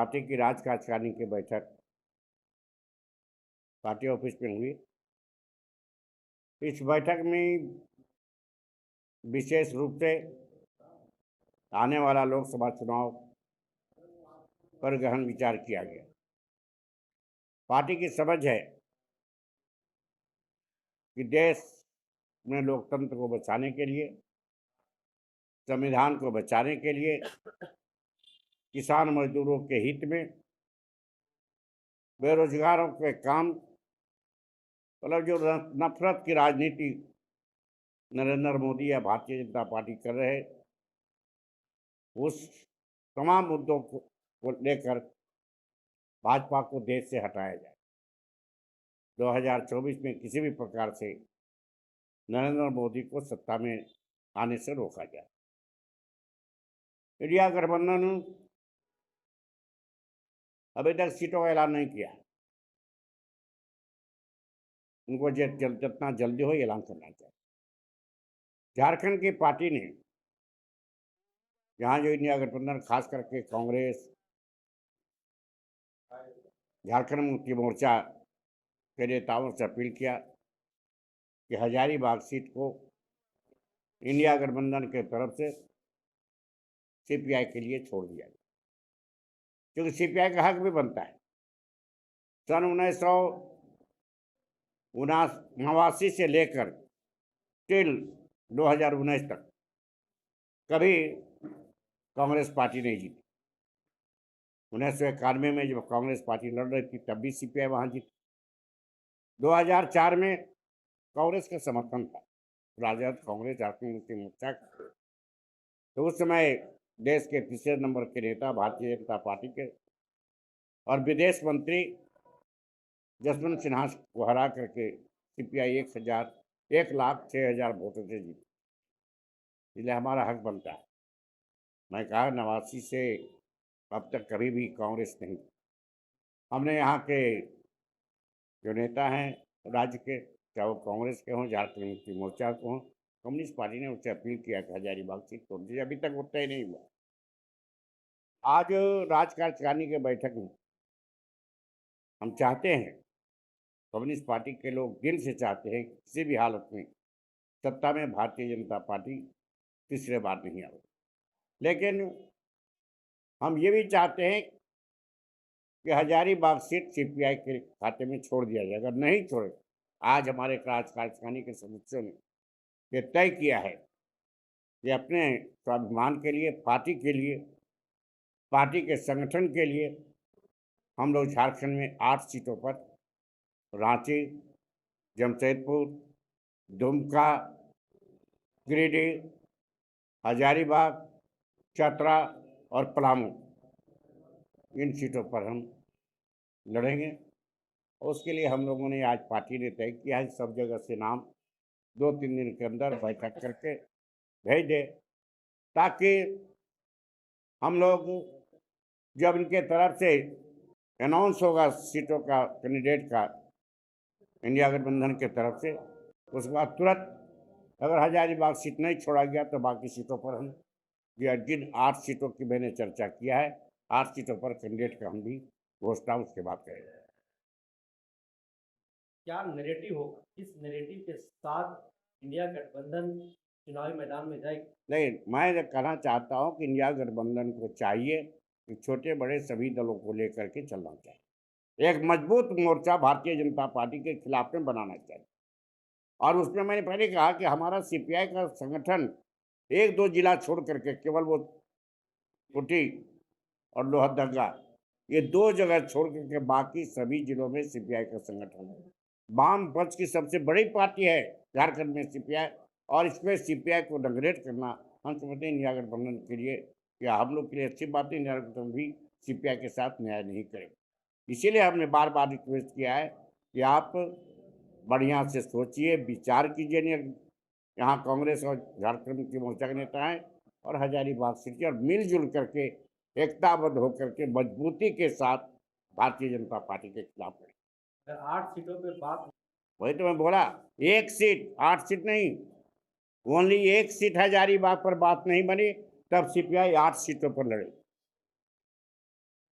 Party की राज्य कार्यकारिणी की बैठक पार्टी ऑफिस में हुई। इस बैठक में विशेष रूप से आने वाला लोकसभा चुनाव पर गहन विचार किया गया। पार्टी की समझ है कि देश में लोकतंत्र को बचाने के लिए, संविधान को बचाने के लिए, किसान मजदूरों के हित में, बेरोजगारों के काम, मतलब जो नफरत की राजनीति नरेंद्र मोदी या भारतीय जनता पार्टी कर रहे, उस तमाम मुद्दों को लेकर भाजपा को देश से हटाया जाए। 2024 में किसी भी प्रकार से नरेंद्र मोदी को सत्ता में आने से रोका जाए। इंडिया गठबंधन अभी तक सीटों का ऐलान नहीं किया। उनको जितना जल्दी हो ऐलान करना चाहिए। झारखंड की पार्टी ने, जहाँ जो इंडिया गठबंधन खास करके कांग्रेस, झारखंड मुक्ति मोर्चा के नेताओं से अपील किया कि हजारीबाग सीट को इंडिया गठबंधन के तरफ से सीपीआई के लिए छोड़ दिया जाए, क्योंकि सीपीआई का हक भी बनता है। सन 1989 से लेकर टिल 2019 तक कभी कांग्रेस पार्टी नहीं जीती। 1991 में जब कांग्रेस पार्टी लड़ रही थी तब भी सीपीआई वहां जीती। 2004 में कांग्रेस का समर्थन था, राजद कांग्रेस झारखंड मुक्ति मोर्चा, तो उस समय देश के तीसरे नंबर के नेता भारतीय जनता पार्टी के और विदेश मंत्री जसवंत सिन्हा को हरा करके सीपीआई 1,06,000 वोटों से जीती। इसलिए हमारा हक बनता है। मैं कहा 89 से अब तक कभी भी कांग्रेस नहीं। हमने यहाँ के जो नेता हैं राज्य के, चाहे वो कांग्रेस के हों, झारखंड मुक्ति मोर्चा के हों, कम्युनिस्ट पार्टी ने उससे अपील किया कि हजारीबाग सीट छोड़ दीजिए। अभी तक वो तय नहीं हुआ। आज राज्य कार्यकारिणी के बैठक में हम चाहते हैं, कम्युनिस्ट पार्टी के लोग दिल से चाहते हैं कि किसी भी हालत में सत्ता में भारतीय जनता पार्टी तीसरे बार नहीं आए। लेकिन हम ये भी चाहते हैं कि हजारीबाग सीट सीपीआई के खाते में छोड़ दिया जाए। अगर नहीं छोड़े, आज हमारे राज्य कार्यकारिणी के सदस्यों ने ये तय किया है कि अपने स्वाभिमान के लिए, पार्टी के लिए, पार्टी के संगठन के लिए हम लोग झारखंड में 8 सीटों पर रांची, जमशेदपुर, दुमका, गिरिडीह, हजारीबाग, चतरा और पलामू, इन सीटों पर हम लड़ेंगे। और उसके लिए हम लोगों ने आज पार्टी ने तय किया है सब जगह से नाम 2-3 दिन के अंदर बैठक करके भेज दे, ताकि हम लोग जब इनके तरफ से अनाउंस होगा सीटों का, कैंडिडेट का इंडिया गठबंधन के तरफ से, उसके बाद तुरंत अगर हजारीबाग सीट नहीं छोड़ा गया तो बाकी सीटों पर हम, जिन 8 सीटों की मैंने चर्चा किया है, 8 सीटों पर कैंडिडेट का हम भी घोषणा उसके बाद करेंगे। क्या नैरेटिव होगा? किस नैरेटिव के साथ इंडिया गठबंधन चुनावी मैदान में जाएगी? नहीं, मैं कहना चाहता हूं कि इंडिया गठबंधन को चाहिए कि छोटे बड़े सभी दलों को लेकर के चलना चाहिए। एक मजबूत मोर्चा भारतीय जनता पार्टी के खिलाफ में बनाना चाहिए। और उसमें मैंने पहले कहा कि हमारा सीपीआई का संगठन 1-2 जिला छोड़ करके, केवल वो कुटी और लोहरदगा, ये 2 जगह छोड़ करके बाकी सभी जिलों में सीपीआई का संगठन है। वाम पक्ष की सबसे बड़ी पार्टी है झारखंड में सीपीआई, और इसमें सीपीआई को डाउनग्रेड करना हम समझते हैं इंडिया गठबंधन के लिए, या हम लोग के लिए अच्छी बात है। इंडिया गठबंधन भी सीपीआई के साथ न्याय नहीं करेगा। इसीलिए हमने बार बार रिक्वेस्ट किया है कि आप बढ़िया से सोचिए, विचार कीजिए। यहाँ कांग्रेस और झारखंड की मोर्चा के नेता हैं और हजारीबाग सीट, और मिलजुल करके एकताबद्ध होकर के मजबूती के साथ भारतीय जनता पार्टी के खिलाफ लड़े। 8 सीटों पे बात, वही तो मैं बोला, 1 सीट, 8 सीट नहीं, ओनली 1 सीट हजारीबाग पर बात नहीं बनी, तब सीपीआई 8 सीटों पर लड़े।